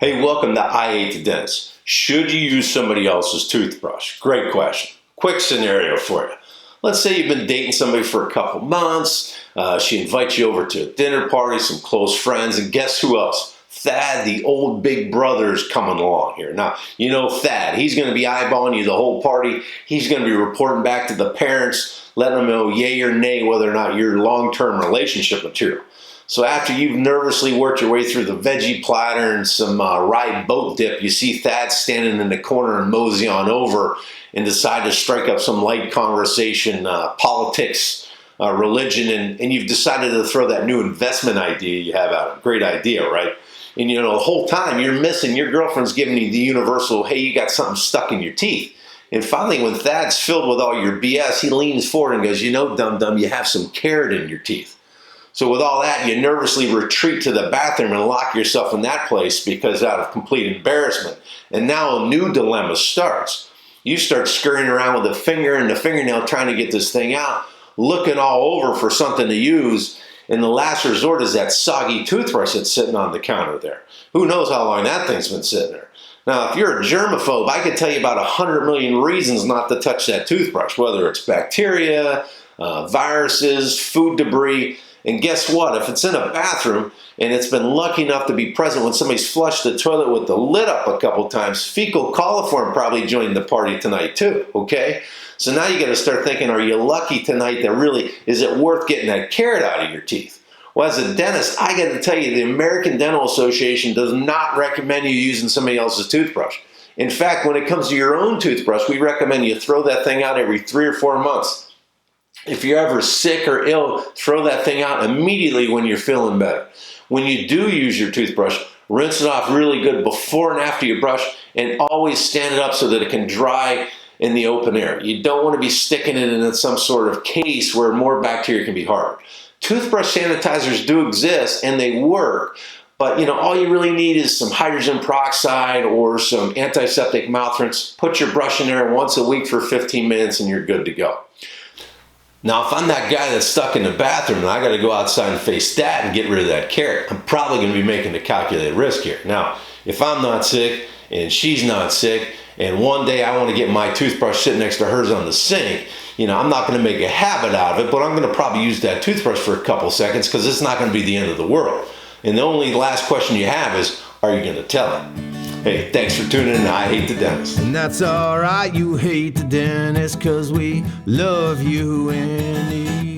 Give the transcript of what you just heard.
Hey, welcome to I Hate the Dentist. Should you use somebody else's toothbrush? Great question. Quick scenario for you. Let's say you've been dating somebody for a couple months. She invites you over to a dinner party, some close friends, and guess who else? Thad, the old big brother, is coming along here. Now, you know Thad. He's going to be eyeballing you the whole party. He's going to be reporting back to the parents, letting them know yay or nay whether or not you're long-term relationship material. So after you've nervously worked your way through the veggie platter and some rye boat dip, you see Thad standing in the corner and mosey on over and decide to strike up some light conversation, politics, religion, and you've decided to throw that new investment idea you have out. Great idea, right? And you know, the whole time you're missing, your girlfriend's giving you the universal, hey, you got something stuck in your teeth. And finally, when Thad's filled with all your BS, he leans forward and goes, you know, dum-dum, you have some carrot in your teeth. So with all that, you nervously retreat to the bathroom and lock yourself in that place because out of complete embarrassment. And now a new dilemma starts. You start scurrying around with a finger and the fingernail trying to get this thing out, looking all over for something to use. And the last resort is that soggy toothbrush that's sitting on the counter there. Who knows how long that thing's been sitting there. Now, if you're a germaphobe, I could tell you about 100 million reasons not to touch that toothbrush, whether it's bacteria, viruses, food debris. And guess what? If it's in a bathroom and it's been lucky enough to be present when somebody's flushed the toilet with the lid up a couple times, fecal coliform probably joined the party tonight too, okay? So now you got to start thinking, are you lucky tonight that really, is it worth getting that carrot out of your teeth? Well, as a dentist, I got to tell you, the American Dental Association does not recommend you using somebody else's toothbrush. In fact, when it comes to your own toothbrush, we recommend you throw that thing out every 3 or 4 months. If you're ever sick or ill, throw that thing out immediately when you're feeling better. When you do use your toothbrush, rinse it off really good before and after you brush, and always stand it up so that it can dry in the open air. You don't want to be sticking it in some sort of case where more bacteria can be harbored. Toothbrush sanitizers do exist and they work, but you know, all you really need is some hydrogen peroxide or some antiseptic mouth rinse. Put your brush in there once a week for 15 minutes and you're good to go. Now, if I'm that guy that's stuck in the bathroom and I got to go outside and face that and get rid of that carrot, I'm probably going to be making a calculated risk here. Now, if I'm not sick and she's not sick and one day I want to get my toothbrush sitting next to hers on the sink, you know, I'm not going to make a habit out of it, but I'm going to probably use that toothbrush for a couple seconds because it's not going to be the end of the world. And the only last question you have is, are you going to tell it? Hey, thanks for tuning in to I Hate the Dentist. And that's alright, you hate the dentist, 'cause we love you anyway.